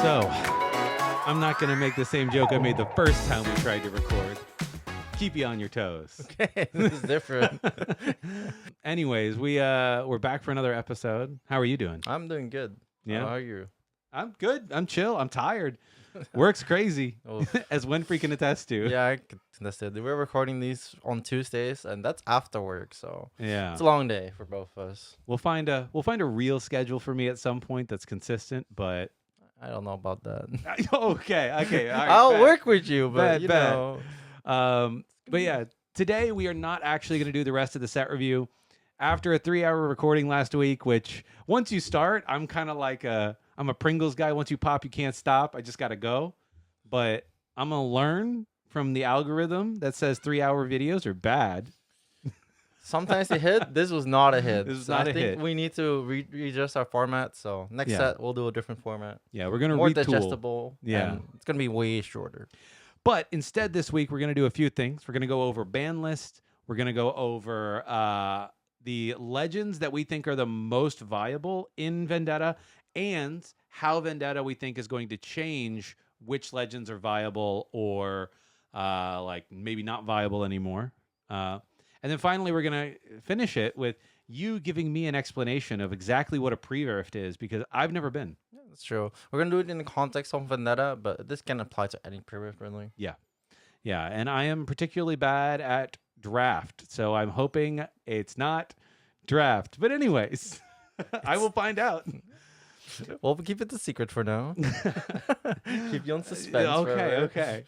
So, I'm not going to make the same joke I made the first time we tried to record. Keep you on your toes. Okay, this is different. Anyways, we're back for another episode. How are you doing? I'm doing good. Yeah? How are you? I'm good. I'm chill. I'm tired. Work's crazy, Oof. as Winfrey can attest to. Yeah, I can attest to it. We're recording these on Tuesdays, and that's after work, so Yeah. it's a long day for both of us. We'll find a real schedule for me at some point that's consistent, but I don't know about that. okay. All right, I'll bet. work with you, but Bet, you bet. know. But yeah, today we are not actually going to do the rest of the set review. After a 3-hour recording last week, which once you start, I'm kind of like I'm a Pringles guy. Once you pop, you can't stop. I just got to go. But I'm going to learn from the algorithm that says 3-hour videos are bad. Sometimes they hit. This was not a hit. This is So not I a think hit. we need to readjust our format. So next Yeah. set, we'll do a different format. Yeah, we're going to More retool. digestible. Yeah. And it's going to be way shorter. But instead this week, we're going to do a few things. We're going to go over ban list. We're going to go over the legends that we think are the most viable in Vendetta and how Vendetta we think is going to change which legends are viable or like maybe not viable anymore. And then finally, we're going to finish it with you giving me an explanation of exactly what a pre-rift is because I've never been. Yeah, that's true. We're going to do it in the context of Vendetta, but this can apply to any pre-rift, really. Yeah, and I am particularly bad at draft, so I'm hoping it's not draft. But anyways, I will find out. Well, we'll keep it the secret for now. Keep you on suspense. forever. Okay.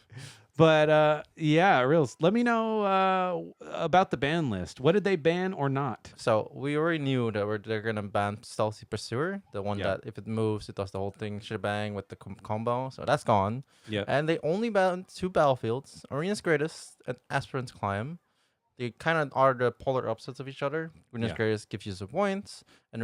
But yeah, Reels, let me know about the ban list. What did they ban or not? So we already knew that they're gonna ban Stealthy Pursuer, the one Yeah. that if it moves, it does the whole thing shebang with the combo. So that's gone. Yeah. And they only banned 2 battlefields: Arena's Greatest and Aspirant's Climb. They kind of are the polar opposites of each other. Arena's Yeah. Greatest gives you some points, and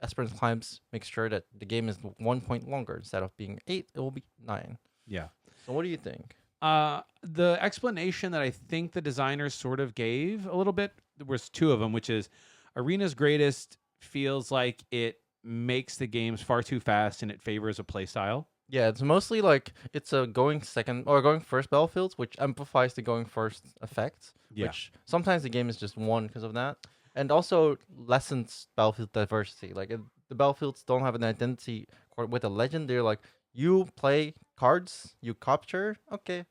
Aspirant's Climbs makes sure that the game is 1 point longer. Instead of being 8, it will be 9. Yeah. So what do you think? The explanation that I think the designers sort of gave a little bit, there was 2 of them, which is Arena's Greatest feels like it makes the games far too fast and it favors a play style. Yeah, it's mostly like it's a going second or going first battlefields, which amplifies the going first effect. Yeah. Which sometimes the game is just one because of that, and also lessens battlefield diversity. Like the battlefields don't have an identity with a legend. They're like you play cards, you capture, okay,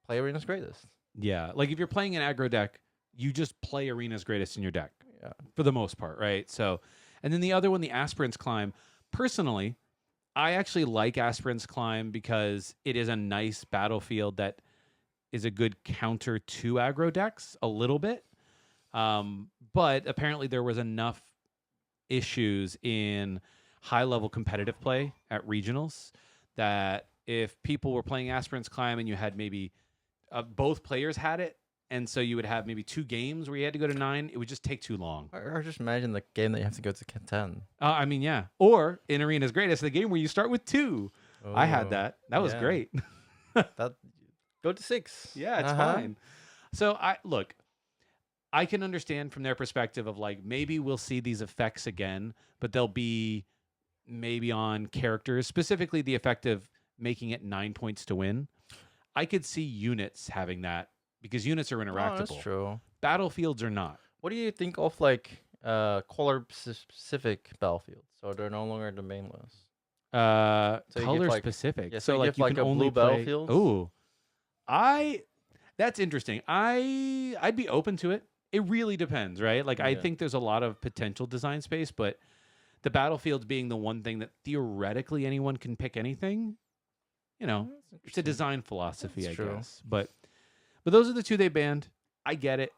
play Arena's Greatest. Yeah. Like if you're playing an aggro deck, you just play Arena's Greatest in your deck. Yeah, For the most part, right? So, and then the other one, the Aspirant's Climb. Personally, I actually like Aspirant's Climb because it is a nice battlefield that is a good counter to aggro decks a little bit. But apparently there was enough issues in high-level competitive play at regionals that if people were playing Aspirant's Climb and you had maybe both players had it, and so you would have maybe 2 games where you had to go to 9, it would just take too long. or just imagine the game that you have to go to 10. I mean, yeah. Or in Arena's Greatest, the game where you start with 2. I had Oh, that. That was yeah. great. That go to 6. Yeah, it's fine. So I can understand from their perspective of like maybe we'll see these effects again, but they'll be maybe on characters, specifically the effect of making it 9 points to win. I could see units having that because units are interactable. Oh, that's true. Battlefields are not. What do you think of like color specific battlefields? So they're no longer the main list. So you give, Color like- specific. yeah, so so you like give, you like, can a only blue play. battlefield? Ooh, that's interesting. I'd be open to it. It really depends, right? Like I Yeah. think there's a lot of potential design space, but the battlefields being the one thing that theoretically anyone can pick anything, you know, That's it's a interesting. design philosophy, That's I true. guess. But those are the 2 they banned. I get it.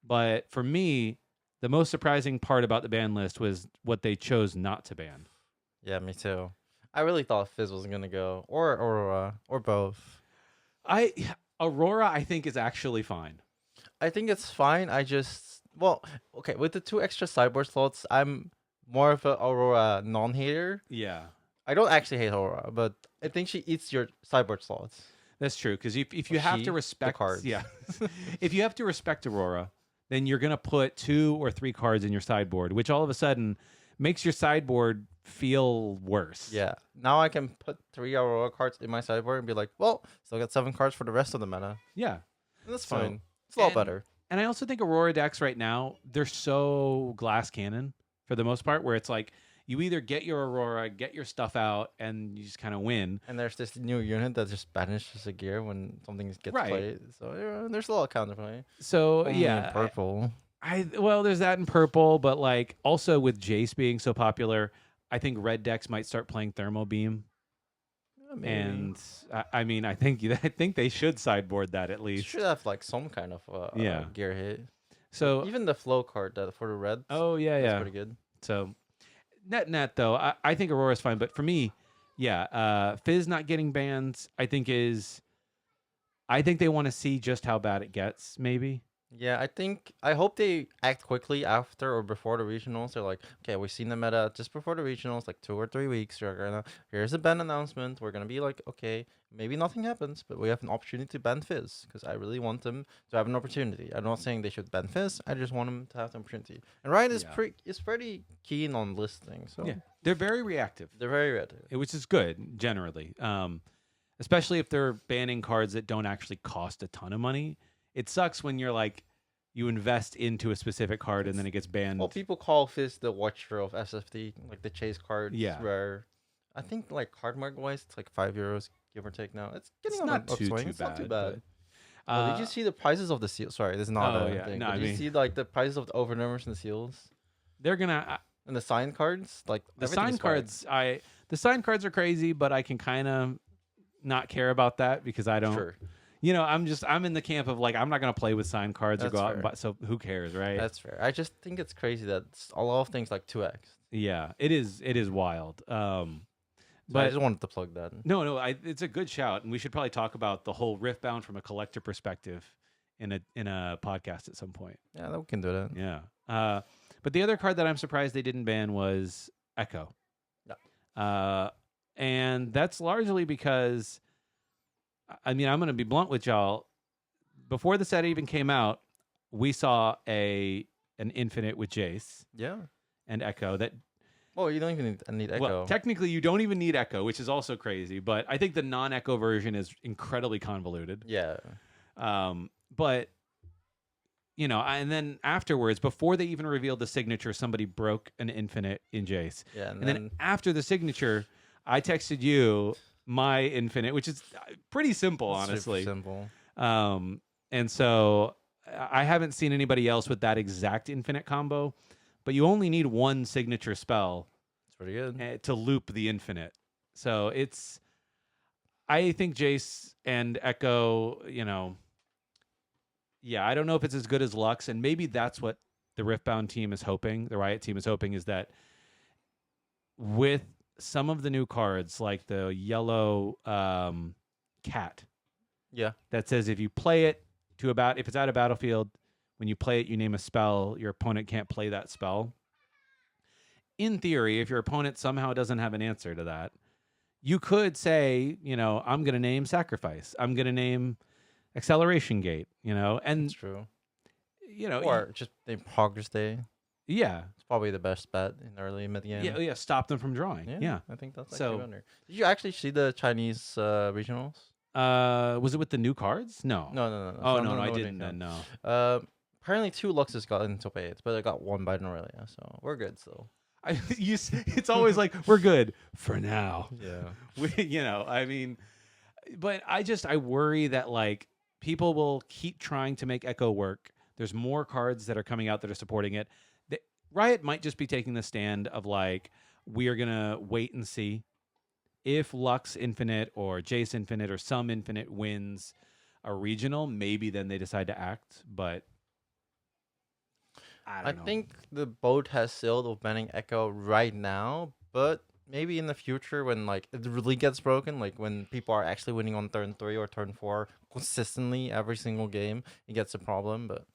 But for me, the most surprising part about the ban list was what they chose not to ban. Yeah, me too. I really thought Fizz wasn't gonna go, or Aurora, or both. Aurora, I think, is actually fine. I think it's fine. Okay, with the 2 extra sideboard slots, I'm more of a Aurora non-hater. Yeah. I don't actually hate Aurora, but I think she eats your sideboard slots. That's true. Because if you Or have she, to the respect cards. yeah, if you have to respect Aurora, then you're gonna put 2 or 3 cards in your sideboard, which all of a sudden makes your sideboard feel worse. Yeah. Now I can put 3 Aurora cards in my sideboard and be like, well, still got 7 cards for the rest of the meta. Yeah. And that's So- fine. It's a lot and- better. And I also think Aurora decks right now, they're so glass cannon for the most part, where it's like you either get your Aurora, get your stuff out, and you just kind of win. And there's this new unit that just banishes a gear when something gets Right. played. So there's a lot of counterplay. So Only in yeah, purple. well, there's that in purple, but like also with Jace being so popular, I think red decks might start playing Thermal Beam. Yeah, maybe. And I mean, I think they should sideboard that at You least. should have like some kind of Yeah. gear hit. So Even the flow card that for the red. oh yeah, That's yeah. pretty good. So net though, I think Aurora's fine, but for me, yeah, Fizz not getting banned, I think they want to see just how bad it gets, maybe. Yeah, I hope they act quickly after or before the regionals. They're like, okay, we've seen the meta just before the regionals, like 2 or 3 weeks. Here's a ban announcement. We're gonna be like, okay, maybe nothing happens, but we have an opportunity to ban Fizz because I really want them to have an opportunity. I'm not saying they should ban Fizz. I just want them to have the opportunity. And Ryan is Yeah. pretty keen on listing, so Yeah, they're very reactive, they're very ready. which is good generally. Especially if they're banning cards that don't actually cost a ton of money. It sucks when you're like you invest into a specific card and then it gets banned. Well, people call Fizz the Watcher of SFT, like the chase cards. Yeah. Where I think like card mark wise, it's like €5 give or take now. It's getting It's on not an too upswing. It's not too bad, bad. but, Oh, did you see the prices of the seals? Sorry, this is not Oh, a yeah. thing. No, but I did you mean- see like the prices of the overnumbers and the seals they're gonna and the sign cards? Like the everything sign is fine. cards. The sign cards are crazy, but I can kind of not care about that because I don't. Sure, I'm in the camp of like I'm not gonna play with sign cards or That's go out and fair. buy. So who cares, right? that's fair. I just think it's crazy that a lot of things like 2x. Yeah, it is. It is wild. So I But just wanted to plug that. no, it's a good shout, and we should probably talk about the whole Riftbound from a collector perspective in a podcast at some point. Yeah, we can do that. Yeah. But the other card that I'm surprised they didn't ban was Echo. And that's largely because, I mean, I'm going to be blunt with y'all. Before the set even came out, we saw an Infinite with Jace Yeah. and Echo that. Well, you don't even need Echo. Well, technically, you don't even need Echo, which is also crazy. But I think the non-Echo version is incredibly convoluted. yeah. But and then afterwards, before they even revealed the signature, somebody broke an Infinite in Jace. Yeah. And then after the signature, I texted you my Infinite, which is pretty simple, it's super honestly. simple. And so I haven't seen anybody else with that exact Infinite combo. But you only need one signature spell It's pretty good. to loop the Infinite. So I think Jace and Echo, I don't know if it's as good as Lux, and maybe that's what the Riftbound team is hoping, the Riot team is hoping, is that with some of the new cards, like the yellow cat, Yeah. that says if you play it if it's out of battlefield, when you play it, you name a spell, your opponent can't play that spell. In theory, if your opponent somehow doesn't have an answer to that, you could say, I'm going to name Sacrifice. I'm going to name Acceleration Gate, and It's true. you know, Or just the Progress Day. yeah, It's probably the best bet in early mid game. yeah, stop them from drawing. Yeah. I think that's So- actually better. Did you actually see the Chinese regionals? Was it with the new cards? No. No. Oh It's no, not no, the I Nordic didn't then. one. No. Apparently 2 Luxes got into it, but I got 1 by Norelia, so we're good still. It's always like we're good for now. Yeah. I mean, but I worry that like people will keep trying to make Echo work. There's more cards that are coming out that are supporting it. Riot might just be taking the stand of like, we are gonna wait and see if Lux Infinite or Jace Infinite or some Infinite wins a regional. Maybe then they decide to act, but I I don't know. think the boat has sailed of banning Echo right now, but maybe in the future when like it really gets broken, like when people are actually winning on turn 3 or turn 4 consistently every single game, it gets a problem. But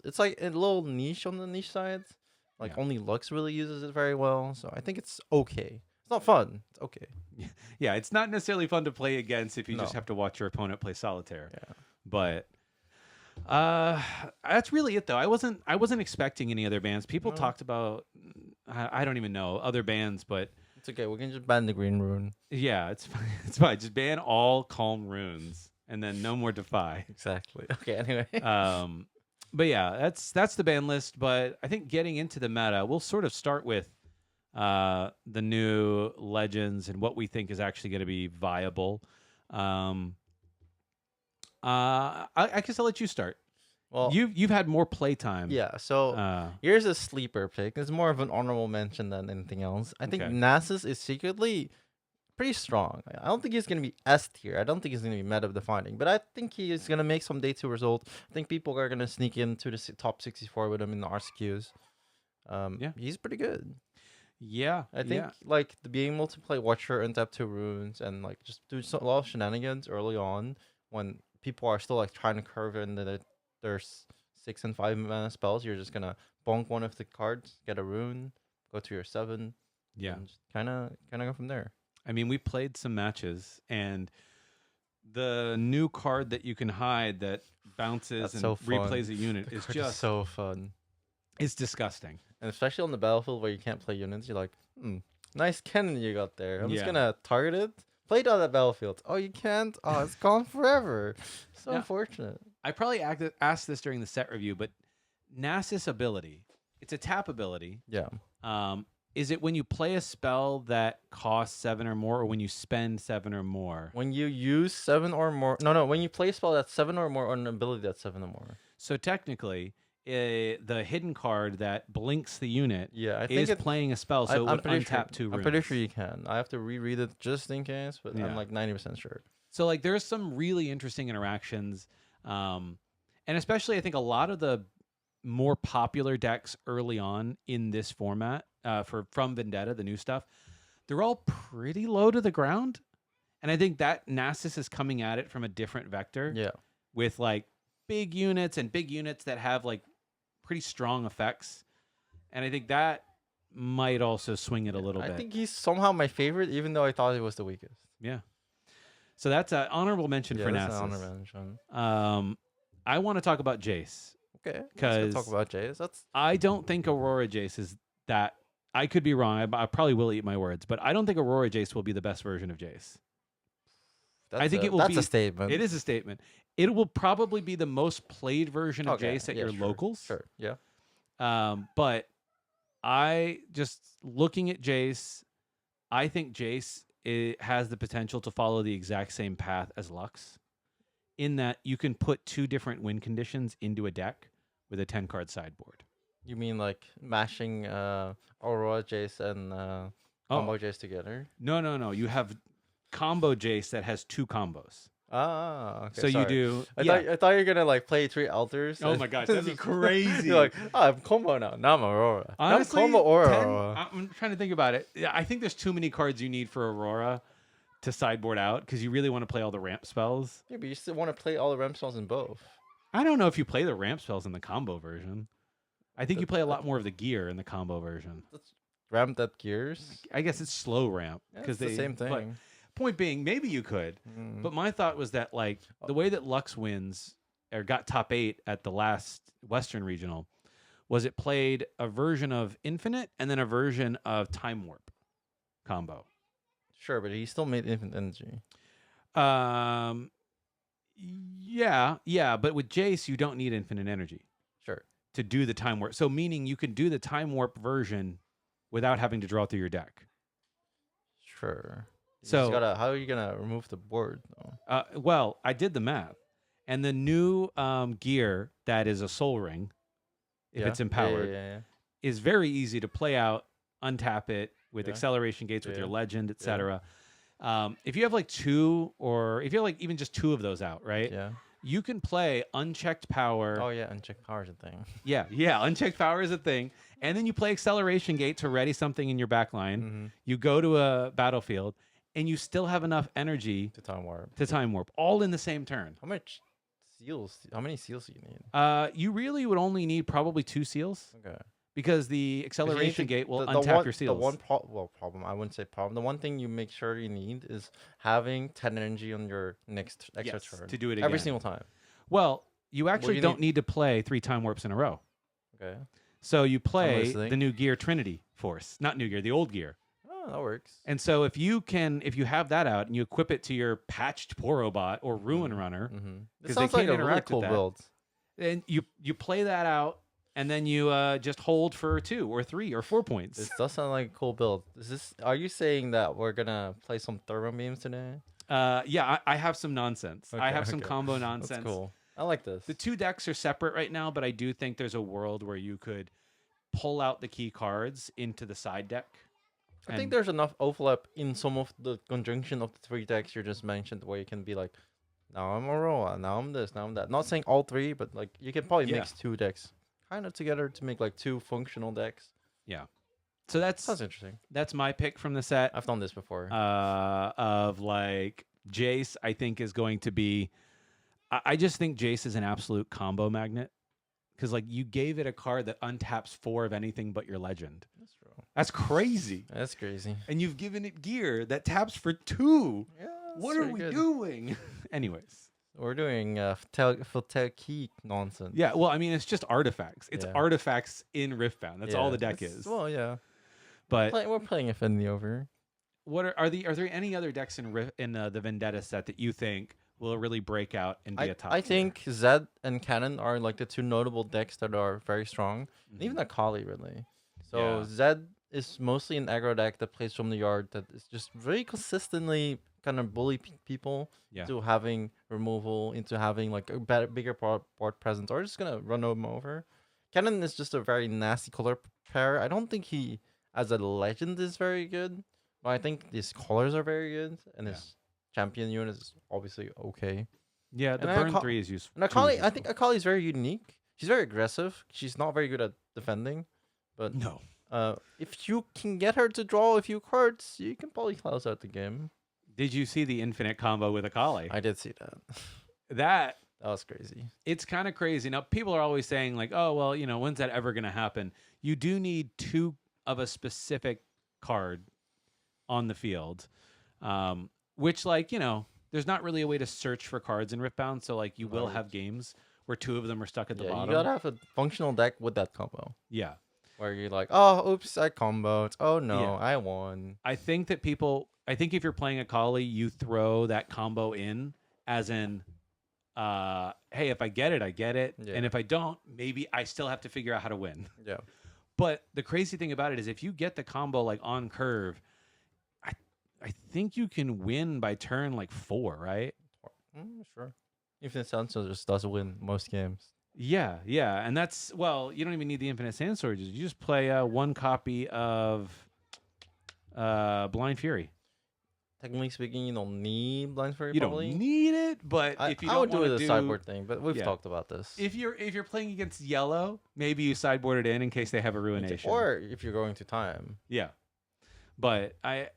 it's like a little niche on the niche side. Like Yeah. only Lux really uses it very well, so I think it's okay. It's not fun. It's okay. Yeah, it's not necessarily fun to play against if you just No. have to watch your opponent play solitaire. Yeah. But that's really it though. I wasn't expecting any other bans. People No. talked about I don't even know other bans, but It's okay. We can just ban the green rune. yeah, it's fine. It's fine. Just ban all calm runes, and then no more defy. Exactly. Okay. Anyway. But yeah, that's the ban list. But I think getting into the meta, we'll sort of start with the new legends and what we think is actually going to be viable. I guess I'll let you start. Well, You've had more playtime. yeah. So Uh, here's a sleeper pick. It's more of an honorable mention than anything else. I think Okay. Nasus is secretly pretty strong. I don't think he's gonna be S tier. I don't think he's gonna be meta defining, but I think he is gonna make some day two result. I think people are gonna sneak into the top 64 with him in the RCQs. Yeah. He's pretty good. yeah. I think like being able to play Watcher and tap 2 runes and like just do a lot of shenanigans early on when people are still like trying to curve into their 6 and 5 mana spells. You're just gonna bonk one of the cards, get a rune, go to your 7, Yeah. and kind of go from there. I mean, we played some matches, and the new card that you can hide that bounces That's and so fun. replays a unit The is card just so fun. it's disgusting. And especially on the battlefield where you can't play units, you're like, nice cannon you got there. I'm just Yeah. gonna target it. Play it on that battlefield. Oh, you can't? Oh, it's gone forever. So Yeah. unfortunate. I probably asked this during the set review, but Nasus ability, it's a tap ability. Yeah. Is it when you play a spell that costs 7 or more, or when you spend 7 or more? When you use 7 or more. No. When you play a spell that's 7 or more, or an ability that's 7 or more. So technically, the hidden card that blinks the unit Yeah, I think is it, playing a spell, so it would pretty untap sure, 2 runes. I'm pretty sure you can. I have to reread it just in case, but Yeah. I'm like 90% sure. So like there's some really interesting interactions, and especially I think a lot of the more popular decks early on in this format from Vendetta, the new stuff, they're all pretty low to the ground, and I think that Nasus is coming at it from a different vector Yeah. with like big units and big units that have like pretty strong effects, and I think that might also swing it a little bit. I think he's somehow my favorite, even though I thought he was the weakest. Yeah. So that's an honorable mention for that's an Nasus. honorable mention. I want to talk about Jace. Okay, let's 'Cause go talk about Jace. That's I don't think Aurora Jace is that. I could be wrong. I probably will eat my words, but I don't think Aurora Jace will be the best version of Jace. I think it will that's be- a statement. It is a statement. It will probably be the most played version of Okay, Jace at yeah, your sure, locals. Sure. Yeah. But I just looking at Jace, I think Jace has the potential to follow the exact same path as Lux, in that you can put 2 different win conditions into a deck with a 10-card sideboard. You mean like mashing Aurora Jace and combo Jace together? No. You have combo Jace that has 2 combos. Ah, okay. So you sorry. do. I thought you were gonna like play 3 altars. Oh and my gosh, that'd be just- crazy. You're like, oh, I'm combo now. Now I'm Aurora. Honestly, now I'm combo 10 Aurora. I'm trying to think about it. Yeah, I think there's too many cards you need for Aurora to sideboard out because you really want to play all the ramp spells. Yeah, but you still want to play all the ramp spells in both. I don't know if you play the ramp spells in the combo version. I think you play a lot more of the gear in the combo version. Let's ramp that gears. I guess it's slow ramp Yeah, because it's the same but thing. point being, maybe you could. Mm. But my thought was that like the way that Lux wins or got top 8 at the last Western Regional was it played a version of Infinite and then a version of Time Warp combo. Sure, but he still made infinite energy. Yeah, but with Jace you don't need infinite energy Sure. to do the Time Warp. So meaning you can do the Time Warp version without having to draw through your deck. Sure. You So- just gotta, how are you gonna remove the board though? Well, I did the math, and the new gear that is a Soul Ring, if Yeah? it's empowered, Yeah. is very easy to play out, untap it with Yeah. acceleration gates with your Yeah. legend, etc. If you have like 2, or if you have like even just 2 of those out, right? Yeah. You can play unchecked power. Oh yeah, unchecked power is a thing. Yeah, unchecked power is a thing. And then you play acceleration gate to ready something in your back line. Mm-hmm. You go to a battlefield, and you still have enough energy To time warp. to time warp, all in the same turn. How much seals? How many seals do you need? You really would only need probably 2 seals Okay. because the acceleration gate will the untap one, your seals. The one problem, I wouldn't say problem. The one thing you make sure you need is having 10 energy on your next extra Yes, turn. to do it Every again. single time. Well, you actually you don't need to play 3 time warps in a row. Okay. So you I'm play listening. the new gear Trinity Force, not new gear, the old gear. Oh, that works. And so if you have that out and you equip it to your patched Porobot or Ruin Runner, This because they sounds like can't a really interact with cool that, build. and you play that out, and then you just hold for 2 or 3 or 4 points. This does sound like a cool build. Are you saying that we're gonna play some thermo beams today? Yeah, I have some nonsense. I Okay, have some okay. combo nonsense. That's cool. I like this. The 2 decks are separate right now, but I do think there's a world where you could pull out the key cards into the side deck. I think there's enough overlap in some of the conjunction of the 3 decks you just mentioned, where you can be like, now I'm Aurora, now I'm this, now I'm that. Not saying all 3, but like you can probably mix 2 decks kind of together to make like 2 functional decks. Yeah. So that's Sounds interesting. That's my pick from the set. I've done this before. Of like Jace, I think is going to be. I just think Jace is an absolute combo magnet because like you gave it a card that untaps 4 of anything but your legend. That's true. That's crazy. That's crazy. And you've given it gear that taps for 2. Yeah. What are we doing? Anyways. We're doing key nonsense. Yeah, well, I mean, it's just artifacts. It's Yeah. artifacts in Riftbound. That's all the deck is. Well, yeah. But We're playing Affinity over. what are there any other decks in the Vendetta set that you think will really break out and be a top I tier? think Zed and Cannon are like the 2 notable decks that are very strong. And even Mhm. Akali, really. So Yeah. Zed is mostly an aggro deck that plays from the yard that is just very consistently kind of bully people Yeah. into having removal, into having like a bigger board presence, or just gonna run them over. Cannon is just a very nasty color pair. I don't think he, as a legend, is very good, but I think his colors are very good, and Yeah. his champion unit is obviously okay. Yeah, the And I burn ca- 3 is useful. And Akali, I think Akali is very unique. She's very aggressive. She's not very good at defending, but No. if you can get her to draw a few cards, you can probably close out the game. Did you see the infinite combo with Akali? I did see that. That That was crazy. it's kind of crazy. Now people are always saying like, "Oh, well, when's that ever going to happen?" You do need 2 of a specific card on the field. Which like, there's not really a way to search for cards in Riftbound, so like you will have games where 2 of them are stuck at the Yeah, bottom. you gotta have a functional deck with that combo. Yeah. Where you're like, oh, oops, I comboed. Oh no, Yeah. I won. I think if you're playing Akali, you throw that combo in as in, hey, if I get it, I get it. Yeah. And if I don't, maybe I still have to figure out how to win. Yeah. But the crazy thing about it is if you get the combo like on curve, I think you can win by turn like 4, right? Sure. Infinite Sunshine just does win most games. Yeah, yeah. And that's, well, you don't even need the Infinite Sand Storages. You just play 1 copy of Blind Fury. Technically speaking, you don't need Blind Fury. You probably. don't need it, but if you don't I would do want it to as a sideboard thing, but we've yeah. talked about this. If you're playing against yellow, maybe you sideboard it in case they have a ruination. Or if you're going to time. Yeah. But I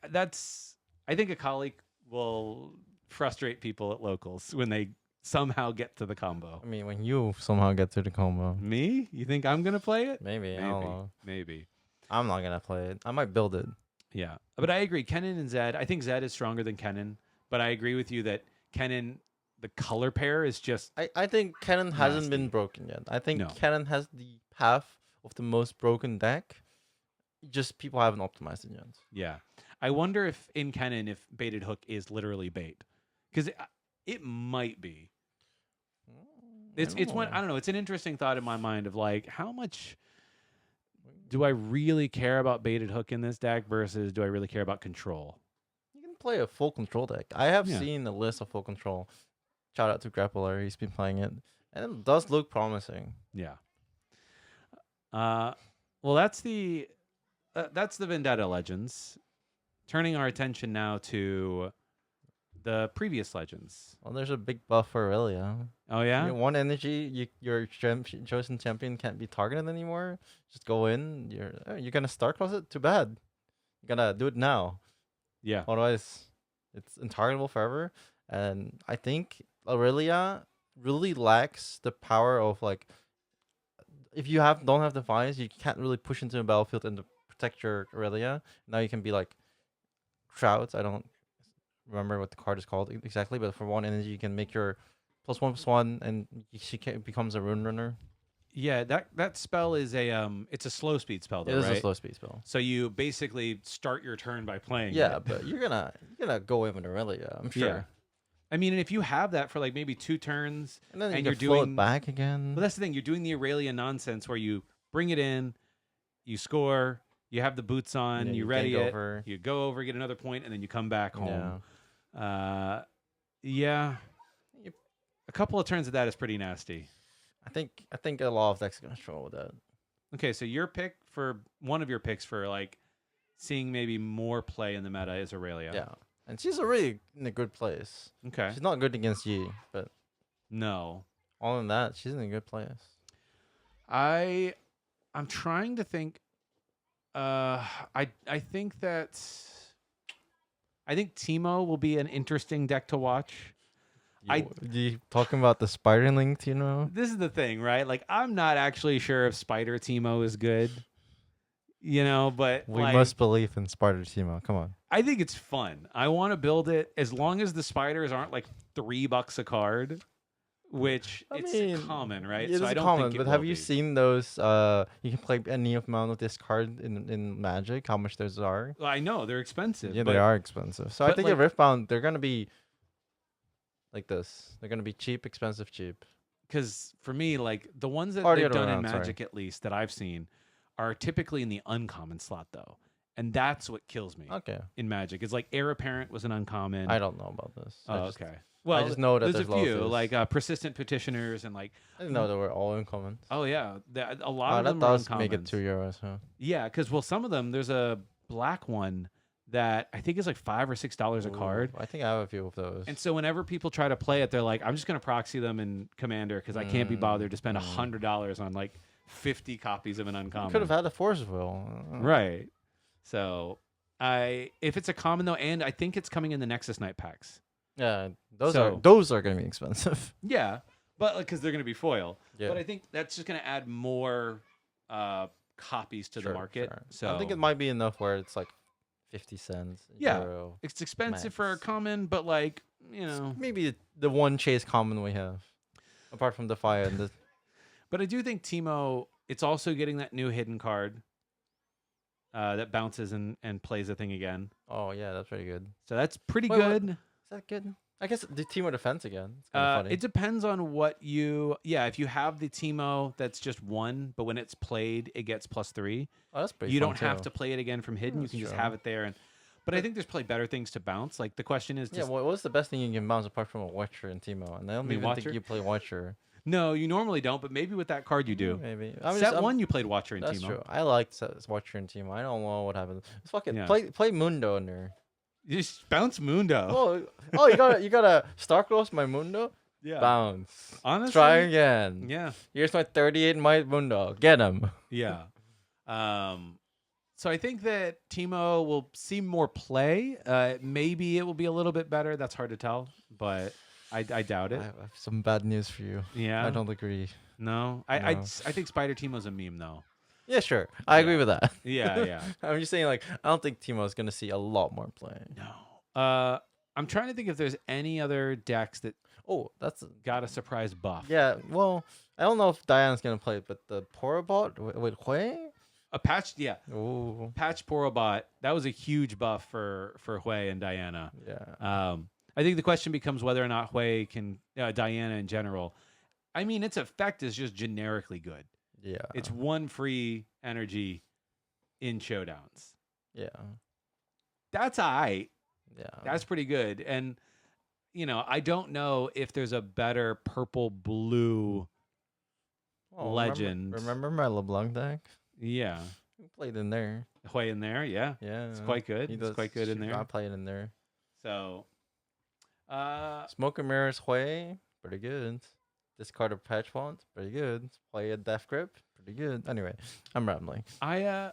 think Akali will frustrate people at locals when they somehow get to the combo. I mean, when you somehow get to the combo. Me? You think I'm gonna play it? Maybe. I don't know. Maybe. I'm not gonna play it. I might build it. Yeah. But I agree. Kennen and Zed. I think Zed is stronger than Kennen. But I agree with you that Kennen, the color pair is just I think Cannon hasn't Nasty. been broken yet. I think No. Cannon has the path of the most broken deck. Just people haven't optimized it yet. yeah. I wonder if in Kennen if baited hook is literally bait. Because it might be. It's one I don't know. It's an interesting thought in my mind of like how much do I really care about baited hook in this deck versus do I really care about control? You can play a full control deck. I have Yeah. seen a list of full control. Shout out to Grappler. He's been playing it, and it does look promising. Yeah. Well, that's the Vendetta Legends. Turning our attention now to the previous Legends. Well, there's a big buff for Aurelia. Oh yeah. One energy, your chosen champion can't be targeted anymore. Just go in. You're gonna star-cross it. Too bad. You gotta do it now. Yeah. Otherwise, it's intargetable forever. And I think Aurelia really lacks the power of like, if you don't have Defiance, you can't really push into the battlefield and protect your Aurelia. Now you can be like Shrouds. I don't remember what the card is called exactly, but for 1 energy, you can make your +1/+1, and she becomes a Rune Runner. Yeah, that spell is it's a slow speed spell It though, is a right? slow speed spell. So you basically start your turn by playing Yeah, it. but you're gonna go in with Aurelia, I'm Yeah. sure. I mean, and if you have that for like maybe 2 turns, And then you and can you're flow it doing, back well, again. that's the thing. You're doing the Aurelia nonsense where you bring it in, you score, you have the boots on, Yeah, you you ready gank it, over. you go over, get another point, and then you come back home. Yeah. Yeah, Yep. a couple of turns of that is pretty nasty. I think a lot of decks are gonna struggle with that. Okay, so your pick for one of your picks for like seeing maybe more play in the meta is Aurelia. Yeah. And she's already in a good place. Okay. She's not good against Yi, but No. all in that, she's in a good place. I'm trying to think. I think that I think Teemo will be an interesting deck to watch. You talking about the Spiderling, you know? This is the thing, right? Like, I'm not actually sure if Spider Teemo is good, you know, but We like, must believe in Spider Teemo. Come on. I think it's fun. I want to build it as long as the spiders aren't like $3 a card, which I it's mean, common, right? It So is I don't common, think it but will have you be. seen those? You can play any amount of this card in Magic. How much those are? Well, I know they're expensive. Yeah, but, they are expensive. So I but think like- at Riftbound they're gonna be like this. They're gonna be cheap, expensive, cheap. Because for me, like the ones that Or the they've other done way in around, sorry. Magic, at least that I've seen, are typically in the uncommon slot though, and that's what kills me Okay. in Magic. It's like Heir Apparent was an uncommon. I don't know about this. Oh, I just, okay. Well, just know that there's a there's few low like Persistent Petitioners and like I didn't know they were all uncommon. a lot of That them are does make it uncommons. €2, huh? Yeah, because some of them there's a black one that I think is like $5 or $6 a card. Ooh, I think I have a few of those. And so whenever people try to play it, they're like, I'm just going to proxy them in Commander because I can't be bothered to spend $100 on like 50 copies of an uncommon. Could have had a Force Will. Right. So if it's a common though, and I think it's coming in the Nexus Knight packs. Yeah, So- those are gonna be expensive. Yeah, but because they're going to be foil. Yeah. But I think that's just going to add more copies to the market. Sure. So I think it might be enough where it's like 50 cents. Yeah. euro. it's expensive for a max. common, but like you know. Maybe the one chase common we have, apart from the fire and the. But I do think Teemo, it's also getting that new hidden card that bounces and plays a thing again. Oh yeah, that's pretty good. So that's pretty Wait, what? good. Is that good? I guess the Teemo defense again. It's kinda funny. It depends on what you. Yeah, if you have the Teemo that's just one, but when it's played, it gets +3. Oh, that's pretty. You fun don't have too. to play it again from hidden. You That's can just true. have it there. But I think there's probably better things to bounce. Like the question is, Yeah, just, what's the best thing you can bounce apart from a Watcher and Teemo? And I don't mean even Watcher? think you play Watcher. no, you normally don't. But maybe with that card you do. Maybe. Set one, you played Watcher and That's Teemo. true. I liked Watcher and Teemo. I don't know what happened. It's fucking Yeah. play Mundo in there. You just bounce Mundo. Oh, you gotta Starcross my Mundo. yeah. Bounce. Honestly, Try again. Yeah. Here's my 38 Might Mundo. Get him. Yeah. So I think that Teemo will see more play. Maybe it will be a little bit better. That's hard to tell, but I doubt I it. have some bad news for you. Yeah. I don't agree. No. No. I think Spider Teemo's a meme though. Yeah, sure. I agree Yeah. with that. Yeah, yeah. I'm just saying, like, I don't think Teemo is gonna see a lot more play. No. I'm trying to think if there's any other decks that Oh, that's got a surprise buff. yeah. Well, I don't know if Diana's gonna play it, but the Porobot with Hui. A patch, yeah. Oh, Patch Porobot. That was a huge buff for Hui and Diana. yeah. I think the question becomes whether or not Hui can Diana in general. I mean, its effect is just generically good. Yeah. It's one free energy in showdowns. yeah. That's alright. Yeah. That's pretty good. And I don't know if there's a better purple blue. Oh, legend. Remember my LeBlanc deck? Yeah. We played in there. Hui in there, yeah. Yeah. It's quite good. He It's does quite good in shoot- there. I played in there. So Smoke and Mirrors Hui, pretty good. Discard a patch font, pretty good. Play a Death Grip, pretty good. Anyway, I'm rambling. I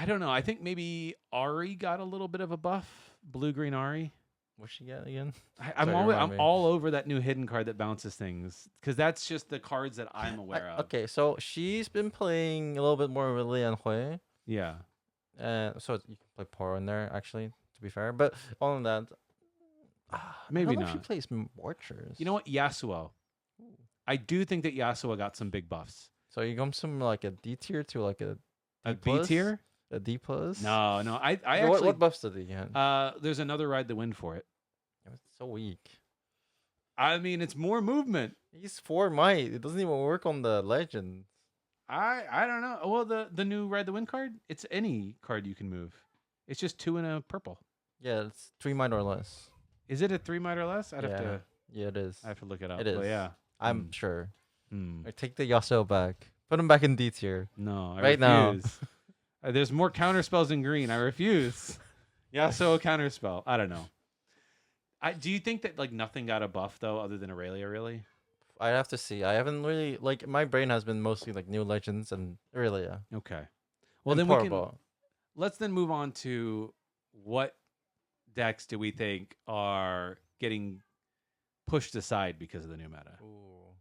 don't know. I think maybe Ari got a little bit of a buff. Blue green Ari. What's she get again? I'm Sorry, remind I'm me. all over that new hidden card that bounces things because that's just the cards that I'm aware of. Okay, so she's been playing a little bit more with Lian Hui. Yeah. So you can play Poro in there, actually, to be fair. But other than that, Maybe I don't know if she not. plays Watchers. You know what? Yasuo. I do think that Yasuo got some big buffs. So you come from like a D tier to like a A D B plus? tier? A D plus? No, no. I So actually what buffs did he get? there's another ride the wind for it. It's so weak. I mean, it's more movement. He's 4 might. It doesn't even work on the legends. I don't know. Well, the new ride the wind card, it's any card you can move. It's just 2 and a purple. Yeah, it's 3 might or less. Is it a 3 might or less? Yeah, it is. I have to look it up. It is. But yeah. I'm sure. Hmm. I take the Yasuo back. Put him back in D tier. No, I Right now. refuse. There's more counter spells in green. I refuse. Yasuo counter spell. I don't know. Do you think that like nothing got a buff though, other than Aurelia? Really? I have to see. I haven't really like my brain has been mostly like new legends and Aurelia. Okay. Well, And then we can. Powerball. Let's then move on to what decks do we think are getting pushed aside because of the new meta? Ooh.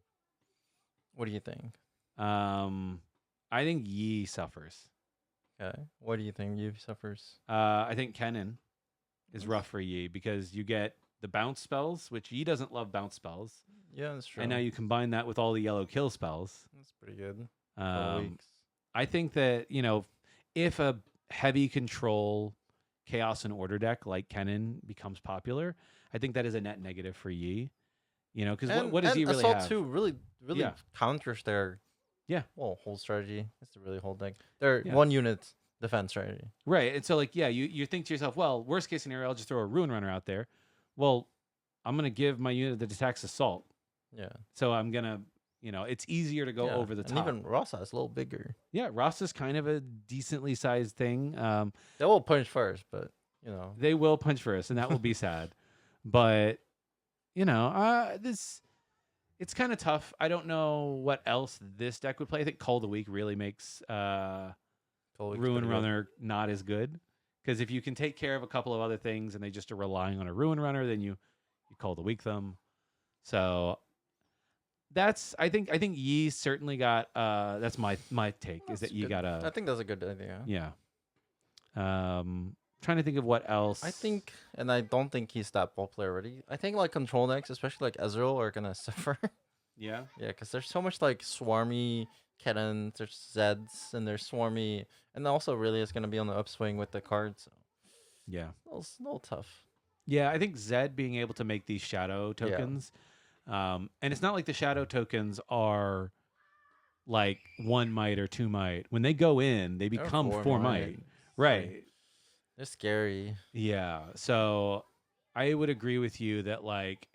What do you think? I think Yi suffers. Okay. What do you think? You suffers. I think Kennen is rough for Yi because you get the bounce spells, which Yi doesn't love bounce spells, Yeah, that's true. and now you combine that with all the yellow kill spells. That's pretty good. Couple weeks. I think that if a heavy control chaos and order deck like Kennen becomes popular, I think that is a net negative for Yi. Because what does he really Assault have? 2 really Yeah. counters their whole strategy. It's a really whole thing. Their Yeah. 1 unit defense strategy. Right. And so you think to yourself, well, worst case scenario, I'll just throw a Ruin Runner out there. Well, I'm gonna give my unit that attacks assault. Yeah. So I'm gonna it's easier to go Yeah, over the and top. even Rasa is a little bigger. Yeah, Ross is kind of a decently sized thing. They will punch first, but They will punch first, and that will be sad. But it's kind of tough. I don't know what else this deck would play. I think Call of the Week really makes Totally Ruin pretty good. Runner not as good. Because if you can take care of a couple of other things and they just are relying on a Ruin Runner, then you Call the Week them. So I think Yi certainly got that's my take is that That's Yi good. got I think that's a good idea. yeah. Trying to think of what else. I think, and I don't think he's that popular already. I think like control decks, especially like Ezreal, are gonna suffer. Yeah. Yeah, because there's so much like swarmy Kennen, there's Zeds, and there's swarmy, and also really is gonna be on the upswing with the cards. So Yeah. it's a little tough. Yeah, I think Zed being able to make these shadow tokens, and it's not like the shadow tokens are like 1 might or 2 might. When they go in, they They're become 4 4 might. might. Right. They're scary. Yeah. So I would agree with you that like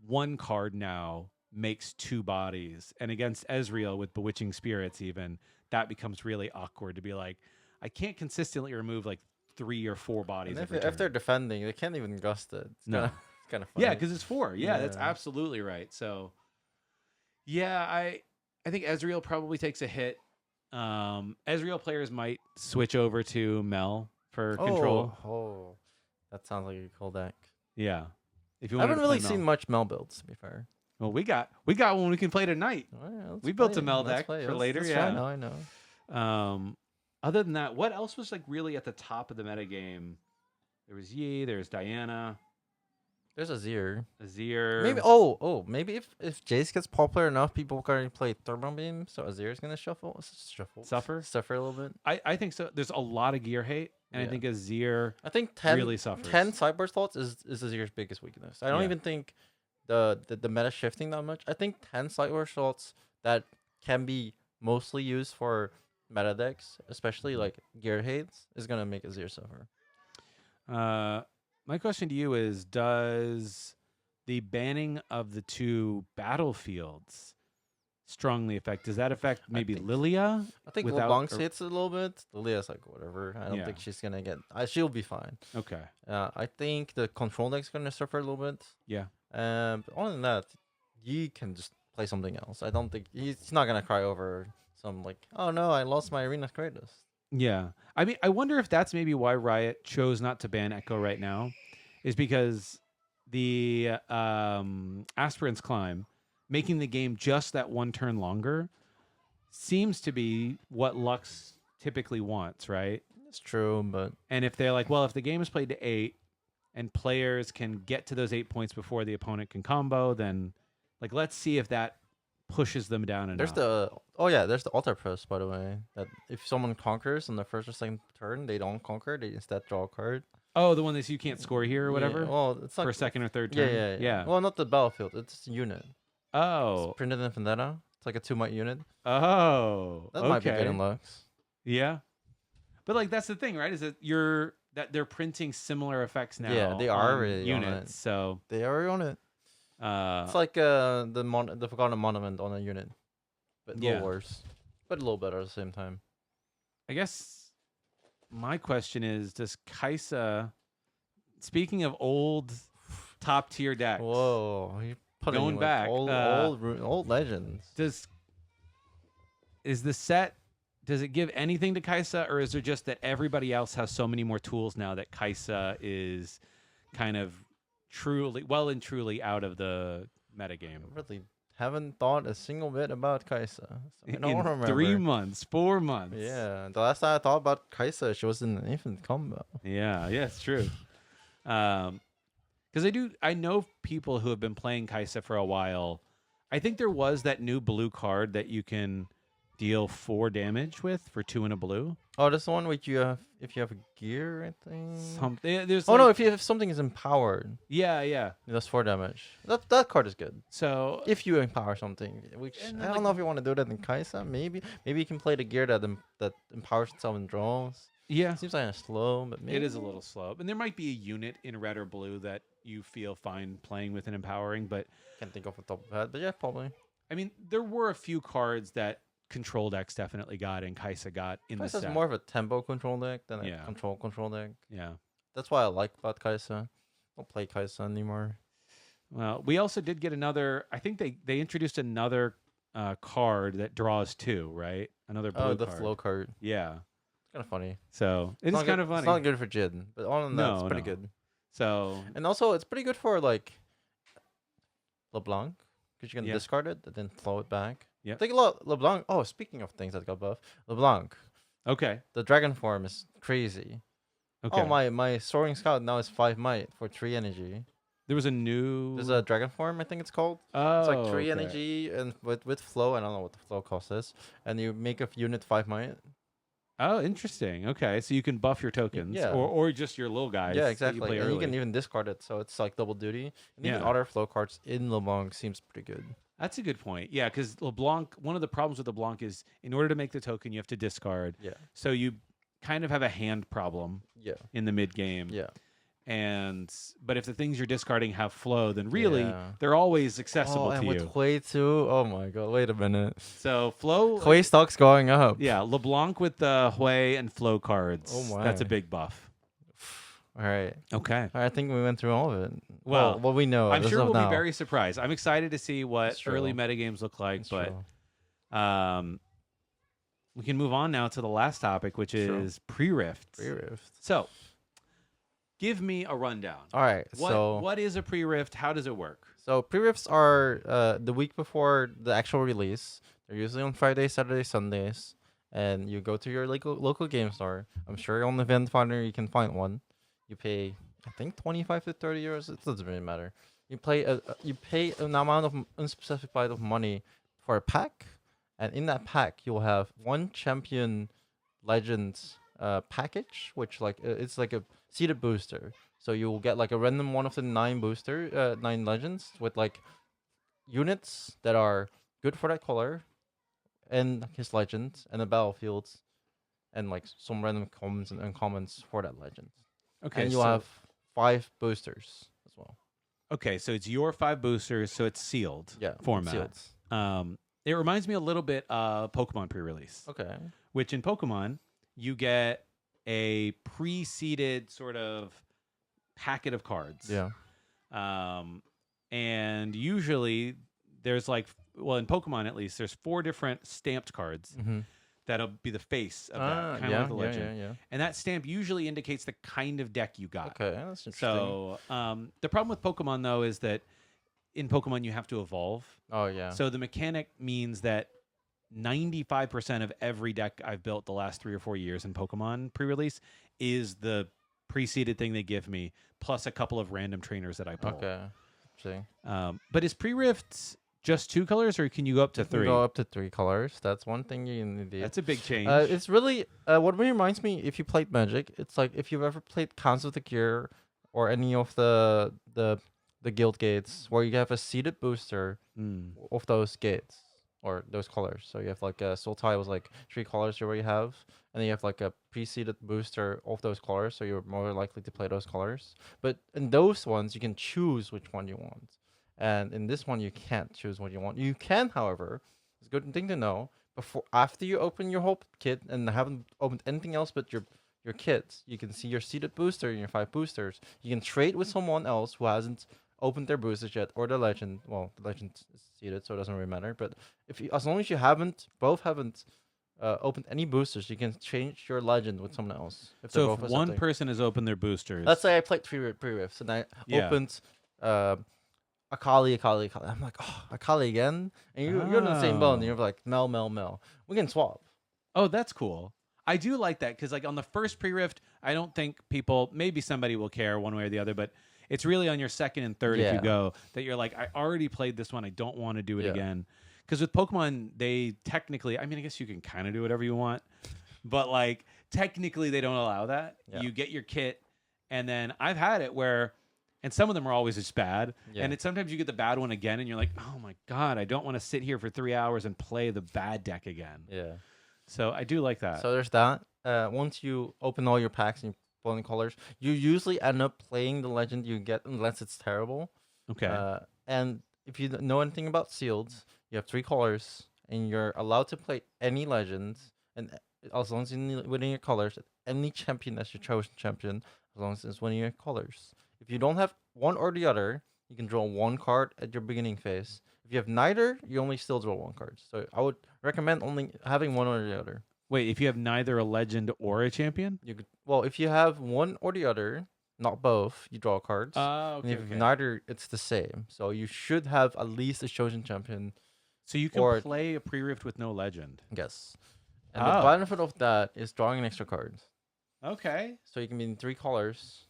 1 card now makes 2 bodies. And against Ezreal with Bewitching Spirits, even that becomes really awkward to be like, I can't consistently remove like 3 or 4 bodies. And every if they're turn. defending, they can't even gust it. It's No. kind of funny. Yeah, because it's 4. Yeah, that's Yeah. absolutely right. So yeah, I think Ezreal probably takes a hit. Ezreal players might switch over to Mel for control. Oh, that sounds like a cool deck. Yeah. If you I haven't wanted to really play seen Mel. much Mel builds, to be fair. Well, we got one we can play tonight. Oh, yeah, let's We built play a it. Mel Let's deck play it. for Let's- later, let's yeah. try. I know. Other than that, what else was like really at the top of the metagame? There was Yi, there's Diana, There's Azir. Azir. Maybe maybe if Jace gets popular enough, people can play Thermal Beam, so Azir's gonna shuffle Suffer? a little bit. I think so. There's a lot of gear hate, and I Yeah. think Azir I think 10 really suffers. 10 sideboard slots is Azir's biggest weakness. I don't Yeah. even think the meta shifting that much. I think 10 sideboard slots that can be mostly used for meta decks, especially like gear hates, is gonna make Azir suffer. My question to you is: does the banning of the 2 battlefields strongly affect? Does that affect maybe think- Lilia? I think Without LeBlanc a- hits a little bit. Lilia's like whatever. I don't Yeah. think she's gonna get. She'll be fine. Okay. I think the control deck's gonna suffer a little bit. Yeah. But other than that, Yi can just play something else. I don't think he's not gonna cry over some like, oh no, I lost my Arena's Kratos. Yeah. I mean, I wonder if that's maybe why Riot chose not to ban Echo right now, is because the Aspirant's Climb, making the game just that 1 turn longer, seems to be what Lux typically wants, right? It's true, but And if they're like, well, if the game is played to 8 and players can get to those 8 points before the opponent can combo, then like let's see if that pushes them down enough. There's the there's the Ultra Press, by the way. That if someone conquers on the first or second turn, they don't conquer. They instead draw a card. Oh, the one that you can't score here or whatever Yeah, well, it's for like a second or third yeah, turn. yeah, yeah, Yeah. Well, not the battlefield. It's a unit. It's Oh. printed in Vendetta. It's like a 2 might unit. Oh. That Okay. might be good in Lux. Yeah. But like that's the thing, right? Is that they're printing similar effects now. Yeah, they are on really on units. it. So They are on it. It's like the Forgotten Monument on a unit, but a Yeah. little worse, but a little better at the same time. I guess my question is, does Kaisa, speaking of old top tier decks, Whoa, you're putting Going like back, old legends. is the set, does it give anything to Kaisa, or is it just that everybody else has so many more tools now that Kaisa is kind of truly out of the metagame? Really haven't thought a single bit about Kaisa. So I don't In remember. 3 months, 4 months. Yeah, the last time I thought about Kaisa, she was in an Infinite Combo. Yeah, it's true. Because I know people who have been playing Kaisa for a while. I think there was that new blue card that you can deal 4 damage with for 2 and a blue. Oh, that's the one which you have if you have a gear, I think. There's No, if something is empowered, yeah. that's 4 damage. That card is good. So If you empower something, which And I then, don't know if you want to do that in Kaisa. Maybe you can play the gear that empowers itself and draws. yeah, Seems kind of slow, but maybe it is a little slow. And there might be a unit in red or blue that you feel fine playing with and empowering. But Can't think off the top of my head, but yeah, probably. I mean, there were a few cards that Control decks definitely got and Kaisa got in the Kaisa's set. more of a tempo control deck than Yeah. a control deck. Yeah. That's why I like about Kaisa. I don't play Kaisa anymore. Well, we also did get another. I think they introduced another card that draws 2, right? Another blue The card. flow card. Yeah. It's kind of funny. So it's kind of funny. It's not good for Jid, but other than that, it's No, pretty no. good. So And also, it's pretty good for like LeBlanc, because you can Yeah. discard it and then throw it back. Yep. Think a lot LeBlanc. Oh, speaking of things that got buff, LeBlanc, okay. the dragon form is crazy. Okay. Oh, my soaring scout now is 5 might for 3 energy. There was a new. There's a dragon form, I think it's called. Oh. It's like 3 okay. energy and with flow. I don't know what the flow cost is, and you make a unit 5 might. Oh, interesting. Okay, so you can buff your tokens, Yeah. or just your little guys. Yeah, that you exactly. play And you can early. even discard it, so it's like double duty. And even Yeah. other flow cards in LeBlanc seems pretty good. That's a good point. Yeah, because LeBlanc. One of the problems with LeBlanc is in order to make the token, you have to discard. Yeah. So you kind of have a hand problem Yeah. in the mid game. Yeah. But if the things you're discarding have flow, then really Yeah. they're always accessible and to with you. Hui too. Oh my god! Wait a minute. So flow. Hui stock's going up. Yeah, LeBlanc with the Hui and flow cards. Oh That's a my. big buff. All right. Okay. I think we went through all of it. Well, what we know. I'm as sure of we'll now. be very surprised. I'm excited to see what That's true. early metagames look like, That's but true. we can move on now to the last topic, which Sure. is pre-rift. Pre-rift. So, give me a rundown. All right. What is a pre-rift? How does it work? So pre-rifts are the week before the actual release. They're usually on Fridays, Saturdays, Sundays, and you go to your local game store. I'm sure on the Event Finder you can find one. You pay, I think, 25 to 30 euros. It doesn't really matter. You pay an amount of unspecified of money for a pack, and in that pack you'll have one champion legends package, which it's like a seeded booster. So you will get like a random one of the 9 legends with like units that are good for that color, and his legend, and the battlefields, and like some random commons and uncommons for that legend. Okay, And you'll have 5 boosters as well. Okay, so it's your 5 boosters, so it's sealed format. Sealed. It reminds me a little bit of Pokemon pre-release, Okay. which in Pokemon you get a pre-seeded sort of packet of cards. Yeah. And usually there's in Pokemon at least, there's 4 different stamped cards Mm-hmm. that'll be the face of that, kind of like the legend. Yeah. And that stamp usually indicates the kind of deck you got. Okay, that's interesting. So the problem with Pokemon, though, is that in Pokemon you have to evolve. Oh yeah. So the mechanic means that 95% of every deck I've built the last 3 or 4 years in Pokemon pre-release is the pre-seeded thing they give me, plus a couple of random trainers that I pull. Okay. See. But is pre-rift Just 2 colors, or can you go up to You can 3? go up to 3 colors. That's one thing you need to do. That's a big change. It's really what really reminds me. If you played Magic, it's like if you've ever played Council of the Gear or any of the guild gates where you have a seeded booster Mm. of those gates or those colors. So you have like a Sultai was like 3 colors you already have, and then you have like a pre-seeded booster of those colors, so you're more likely to play those colors. But in those ones, you can choose which one you want, and in this one, you can't choose what you want. You can, however, it's a good thing to know after you open your whole kit and haven't opened anything else but your kits, you can see your seeded booster and your 5 boosters. You can trade with someone else who hasn't opened their boosters yet, or the legend. Well, the legend is seeded, so it doesn't really matter. But if you, as long as you both haven't opened any boosters, you can change your legend with someone else. If they're So if both one accepting. person has opened their boosters, Let's say I played pre-rifts and I Yeah. opened Akali. I'm like, oh, Akali again, and you're in the same boat, and Oh. you're like, Mel. We can swap. Oh, that's cool. I do like that because, like, on the first pre-rift, I don't think people, maybe somebody will care one way or the other, but it's really on your second and third if you Yeah. go that you're like, I already played this one. I don't want to do it Yeah. again. Because with Pokemon, they technically, I mean, I guess you can kind of do whatever you want, but like, technically, they don't allow that. Yeah. You get your kit, and then I've had it where, and some of them are always just bad. Yeah. And sometimes you get the bad one again, and you're like, oh my God, I don't want to sit here for 3 hours and play the bad deck again. Yeah. So I do like that. So there's that. Once you open all your packs and you pull in colors, you usually end up playing the legend you get unless it's terrible. Okay. And if you know anything about sealed, you have 3 colors and you're allowed to play any legend, and as long as you're winning your colors, any champion as your chosen champion, as long as it's winning your colors. If you don't have one or the other, you can draw 1 card at your beginning phase. If you have neither, you only still draw 1 card. So I would recommend only having one or the other. Wait, if you have neither a legend or a champion? You could, well, if you have one or the other, not both, you draw cards. Oh, And if neither, it's the same. So you should have at least a chosen champion. So you can or- play a pre-rift with no legend. Yes. And Oh. the benefit of that is drawing an extra card. Okay. So you can be in 3 colors.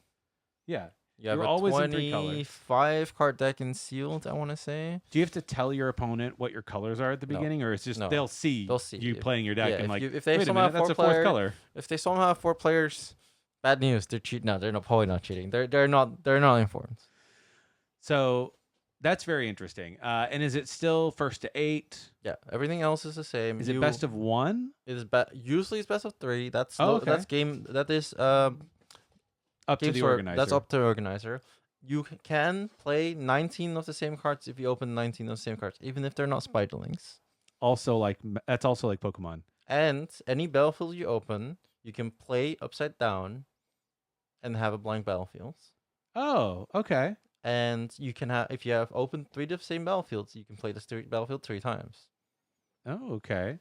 Yeah. You have You're a always in 3 colors. 25 card deck in sealed, I want to say. Do you have to tell your opponent what your colors are at the No. beginning, or it's just No. they'll see you If- playing your deck yeah, and if like, if they wait a somehow minute, that's a fourth player, color. If they somehow have 4 players, bad news. They're cheating. No, they're probably not cheating. They're not informed. So that's very interesting. And is it still first to 8? Yeah, everything else is the same. Is it best of 1? It is usually it's best of 3. That's okay. that's game. That is Up to game the sort- organizer. That's up to the organizer. You can play 19 of the same cards if you open 19 of the same cards, even if they're not spiderlings. Also like that's also like Pokemon. And any battlefield you open, you can play upside down, and have a blank battlefield. Oh, okay. And you can have, if you have opened 3 of the same battlefields, you can play this battlefield 3 times. Oh, okay.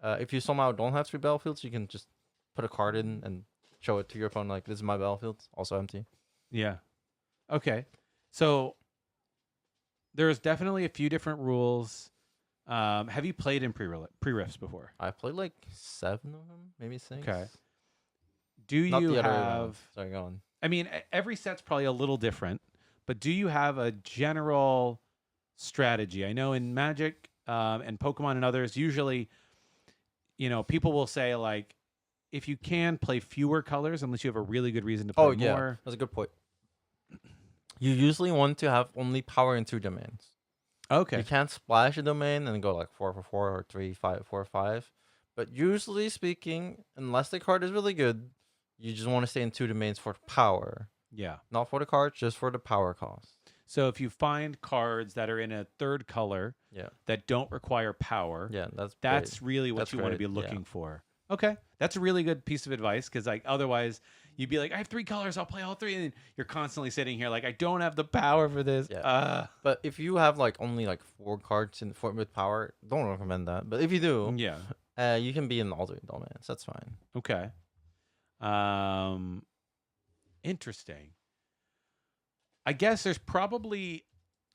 If you somehow don't have 3 battlefields, you can just put a card in and show it to your opponent like, this is my battlefield, also empty. Yeah. Okay. So there's definitely a few different rules. Have you played in pre-rifts before? I've played like 7 of them, maybe 6. Okay. Do Not you the other have? Sorry, go on. I mean, every set's probably a little different, but do you have a general strategy? I know in Magic and Pokemon and others, usually, people will say like, if you can play fewer colors, unless you have a really good reason to play Oh, yeah. more. That's a good point. You usually want to have only power in 2 domains. Okay. You can't splash a domain and go like 4 for 4 or 3, 5, 4, 5. But usually speaking, unless the card is really good, you just want to stay in 2 domains for power. Yeah. Not for the card, just for the power cost. So if you find cards that are in a 3rd color Yeah. that don't require power, Yeah, that's that's really what That's you want to be great, yeah. looking for. Okay. That's a really good piece of advice because like otherwise you'd be like, I have 3 colors, I'll play all 3. And you're constantly sitting here like, I don't have the power for this. Yeah. But if you have like only like 4 cards with power, don't recommend that. But if you do, Yeah. you can be in all 3 domains. That's fine. Okay. Interesting. I guess there's probably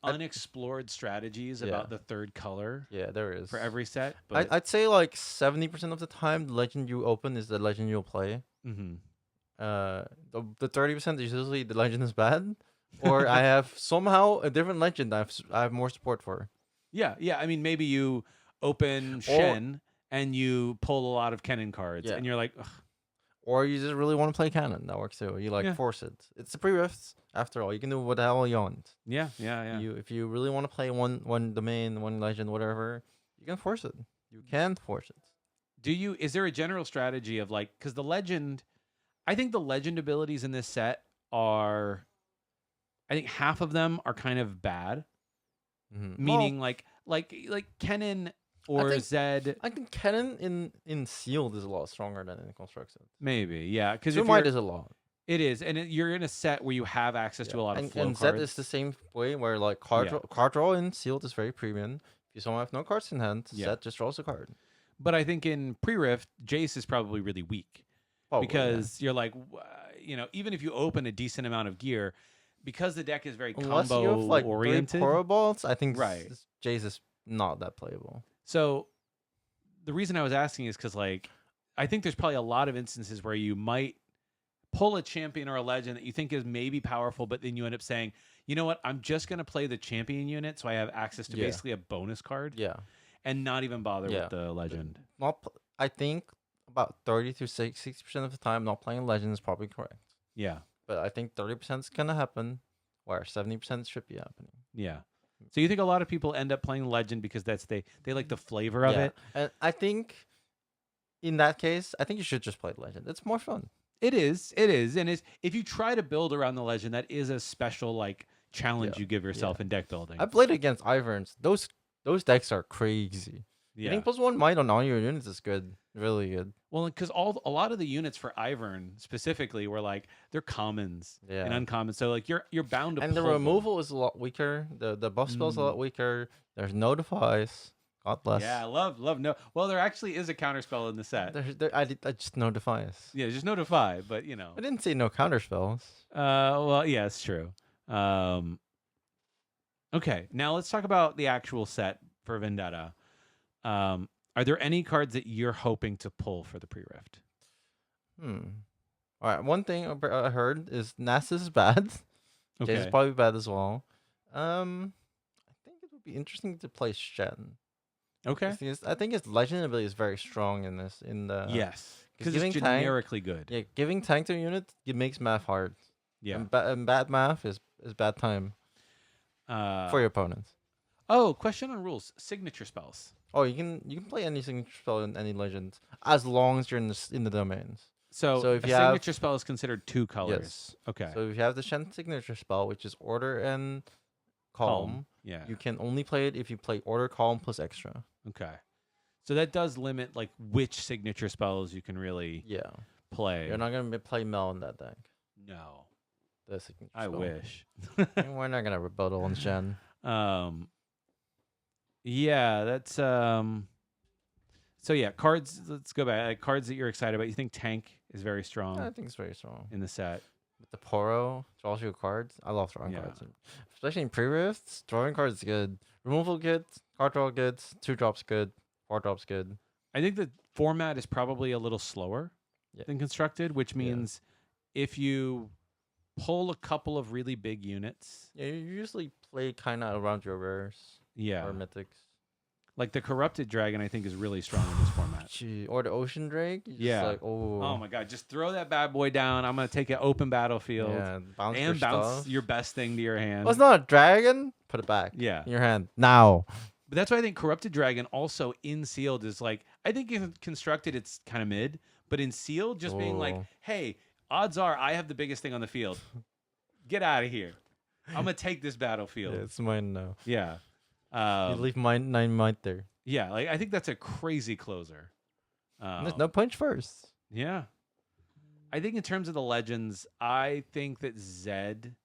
unexplored strategies Yeah. about the 3rd color Yeah, there is. for every set. But I'd say like 70% of the time, the legend you open is the legend you'll play. Mhm. The 30% is usually the legend is bad, or I have somehow a different legend I have more support for. Yeah, yeah. I mean, maybe you open Or Shen and you pull a lot of Kennen cards, yeah, and you're like, "Ugh, or you just really want to play canon. That works too. You like yeah, force it. It's the pre-rifts after all. You can do what the hell you want. yeah, yeah, yeah. You if you really want to play one domain, one legend, whatever, you can force it. You can force it. Do you? Is there a general strategy of like, because the legend? I think the legend abilities in this set are. I think half of them are kind of bad. Well, Meaning, like Kennen I or think Zed, I think canon in sealed is a lot stronger than in constructed. maybe, yeah. Because Two if might you're, is a lot. it is, and you're in a set where you have access Yeah, to a lot of flow and Z is cards. the same way where like Yeah, card draw in sealed is very premium. If you someone have no cards in hand, yeah. Z just draws a card. But I think in pre-rift, Jace is probably really weak Probably, yeah. because you're like, even if you open a decent amount of gear, because the deck is very Unless combo you have like 3 oriented, Poro Balls, I think right? Jace is not that playable. So the reason I was asking is because like I think there's probably a lot of instances where you might pull a champion or a legend that you think is maybe powerful, but then you end up saying, you know what, I'm just gonna play the champion unit so I have access to Yeah. basically a bonus card Yeah. and not even bother Yeah. with the legend. I think about 30 to 60% of the time, not playing Legend is probably correct. Yeah. But I think 30% is gonna happen, where 70% should be happening. Yeah. So you think a lot of people end up playing legend because they like the flavor of it? And I think in that case, I think you should just play Legend. It's more fun. It is, and if you try to build around the legend, that is a special like challenge Yeah, you give yourself in deck building. I played against Iverns. Those decks are crazy. Yeah. Getting +1 might on all your units is good. Really good. Well, because a lot of the units for Ivern specifically were like they're commons and Yeah. uncommons, so like you're bound to And the pull them. removal is a lot weaker. The buff spell's a lot weaker. There's notifies. God bless. Yeah, love no. Well, there actually is a counter spell in the set. I just notifies. Yeah, just notify, but I didn't say no counter spells. Well, yeah, it's true. Okay, now let's talk about the actual set for Vendetta. Are there any cards that you're hoping to pull for the pre-rift? All right. One thing I heard is Nasus is bad. Okay. Jace is probably bad as well. I think it would be interesting to play Shen. Okay. I think his legend ability is very strong in this. Yes, because giving it's tank- generically good. Yeah, giving tank to a unit, it makes math hard. Yeah. And bad math is bad time for your opponents. Oh, question on rules. Signature spells. Oh, you can play any signature spell in any legend as long as you're in the domains. So if a you have- signature spell is considered 2 colors. Yes. Okay. So if you have the Shen signature spell, which is Order and Calm, Yeah. you can only play it if you play Order, Calm plus extra. Okay. So that does limit like which signature spells you can really Yeah. play. You're not gonna play Mel in that deck. No. The signature I spell. wish. And we're not gonna rebuttal on Shen. Yeah, that's so yeah, cards, let's go back. Like, cards that you're excited about. You think Tank is very strong I think it's very strong. in the set. With the Poro, draws you cards. I love drawing Yeah. cards. Especially in pre-rifts, drawing cards is good. Removal good, card draw good, 2-drops good, 4-drops good. I think the format is probably a little slower Yeah. than constructed, which means if you pull a couple of really big units, Yeah, you usually play kind of around your rares yeah, or mythics. like the Corrupted Dragon, I think is really strong in this format. Gee, or the Ocean Drake. You're just Yeah. like, oh. Oh my god, just throw that bad boy down. I'm gonna take an open battlefield Yeah, bounce and your bounce stuff. your best thing to your hand. Oh, it's not a dragon. Put it back. Yeah. In your hand now. But that's why I think Corrupted Dragon also in sealed is like, I think in constructed it's kind of mid, but in sealed just being like, Oh. hey, odds are I have the biggest thing on the field. Get out of here. I'm gonna take this battlefield. Yeah, it's mine now. Yeah. You leave mine 9 might there. Yeah, like I think that's a crazy closer. There's no punch first. Yeah. I think in terms of the legends, I think that Zed,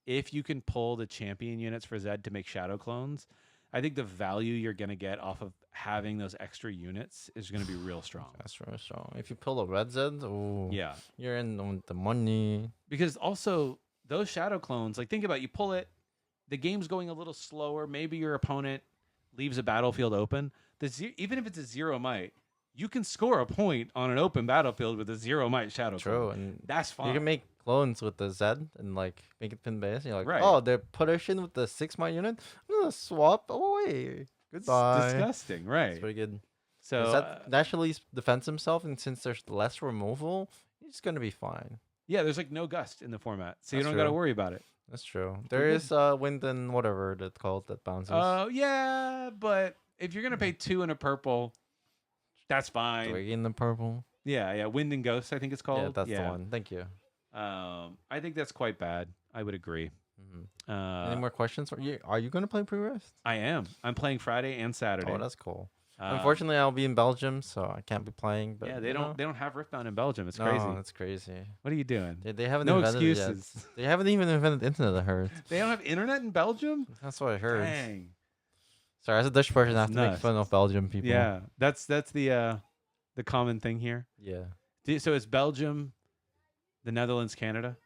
if you can pull the champion units for Zed to make shadow clones, I think the value you're gonna get off of having those extra units is gonna be real strong. That's really strong. If you pull a red Zed, oh, Yeah. you're in on the money. Because also those shadow clones, like think about it, you pull it, the game's going a little slower. Maybe your opponent leaves a battlefield open. Even if it's a 0 might, you can score a point on an open battlefield with a 0 might shadow True, clone. and That's fine. you can make clones with the Z and like make it pin base. You're like, Right. oh, they're positioned with the 6 might unit. I'm gonna swap away. It's Goodbye. disgusting, right? It's pretty good. So That naturally defends himself, and since there's less removal, he's gonna be fine. yeah, there's like no gust in the format, so you That's don't got to true. worry about it. That's true. They're There good. is wind and whatever that's called that bounces. Oh yeah, but if you're gonna pay 2 and a purple, that's fine. 3 in the purple. Yeah, Wind and Ghost, I think it's called. Yeah, that's the one. Thank you. I think that's quite bad. I would agree. Any more questions for you? Are you gonna play pre-rift? I am. I'm playing Friday and Saturday. Oh, that's cool. Um, Unfortunately, I'll be in Belgium, so I can't be playing. But yeah, you know, they don't have Riftbound in Belgium. It's no, crazy. that's crazy. What are you doing? They haven't No invented it excuses. yet. They haven't even invented internet. I heard. They don't have internet in Belgium? That's what I heard. Dang. Sorry, as a Dutch person, I have That's to make nuts. fun of Belgium people. Yeah, that's the common thing here. Yeah. So it's Belgium, the Netherlands, Canada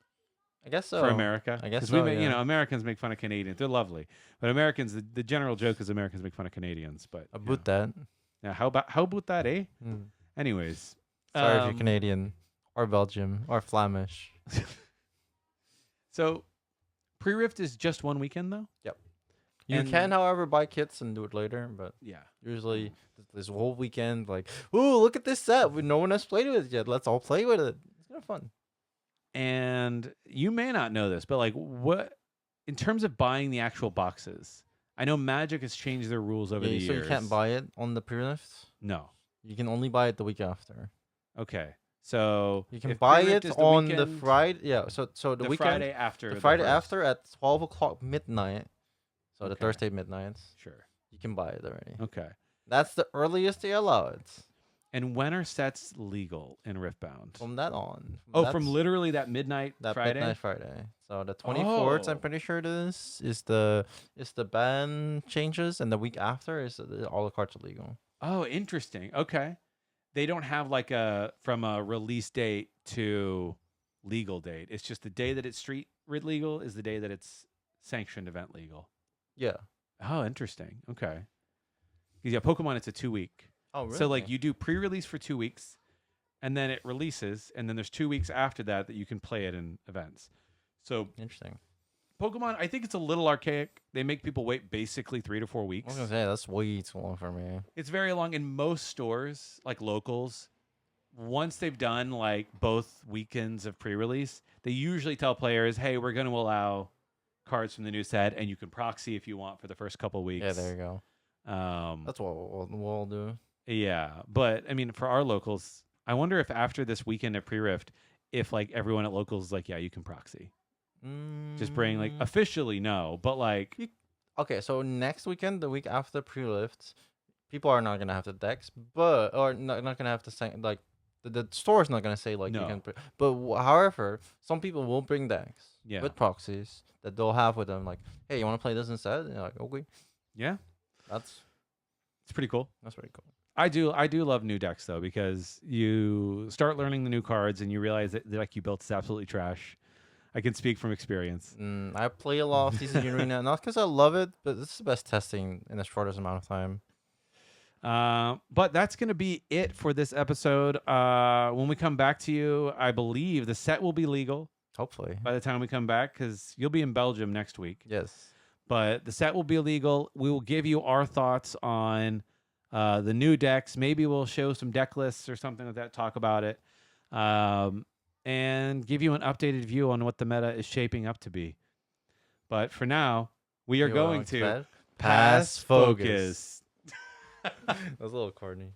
I guess so. for America. I guess 'Cause so, we, you yeah. know, Americans make fun of Canadians. They're lovely, but Americans, the general joke is Americans make fun of Canadians. But About that. yeah, how about that, eh? Hmm. Anyways, Sorry if you're Canadian or Belgium or Flemish. So pre-rift is just one weekend though. You And- can, however, buy kits and do it later, but Yeah. usually this whole weekend, like, ooh, look at this set. No one has played with it yet. Let's all play with it. It's kind of fun. And you may not know this, but like what in terms of buying the actual boxes, I know Magic has changed their rules over the So years. you can't buy it on the pre-lift. No. You can only buy it the week after. Okay. So You can if buy pre-rift it is on the weekend, Friday. Yeah. So the the weekend, Friday after. the Friday first. after at 12 o'clock midnight. So the Okay. Thursday midnight, Sure. you can buy it already. Okay. That's the earliest they allow it. And when are sets legal in Riftbound? From that on. From That's- literally that midnight that Friday. midnight Friday. So the 24th, I'm Oh. pretty sure it is the ban changes, and the week after is all the cards are legal. Oh, interesting. Okay. They don't have like a from a release date to legal date. It's just the day that it's street legal is the day that it's sanctioned event legal. Yeah. Oh, interesting. Okay. Because yeah, Pokemon it's a 2-week. Oh, really? So like you do pre-release for 2 weeks, and then it releases, and then there's 2 weeks after that you can play it in events. So Interesting. Pokemon, I think it's a little archaic. They make people wait basically 3 to 4 I weeks. was gonna say that's way too long for me. It's very long in most stores, like locals. Once they've done like both weekends of pre-release, they usually tell players, "Hey, we're going to allow cards from the new set, and you can proxy if you want for the first couple weeks." Yeah, there you go. That's what we'll do. Yeah, but I mean, for our locals, I wonder if after this weekend of pre-rift, if like everyone at locals is like, "Yeah, you can proxy." Just bring like Mm, officially no, but like Okay, so next weekend, the week after pre-lift, people are not gonna have the decks, but or not gonna have to say like the store's not gonna say like you No. can. But however, some people will bring decks yeah, with proxies that they'll have with them. Like, hey, you want to play this instead? And you're like, okay, yeah, that's it's pretty cool. pretty cool. I do love new decks though, because you start learning the new cards and you realize that the deck you built is absolutely trash. I can speak from experience. I play a lot of TCG Arena, not because I love it, but this is the best testing in the shortest amount of time. But that's going to be it for this episode. When we come back to you, I believe the set will be legal Hopefully, by the time we come back, because you'll be in Belgium next week. yes. But the set will be legal. We will give you our thoughts on the new decks. Maybe we'll show some deck lists or something like that, talk about it, and give you an updated view on what the meta is shaping up to be. But for now, we are You going want to that? pass focus. That was a little corny.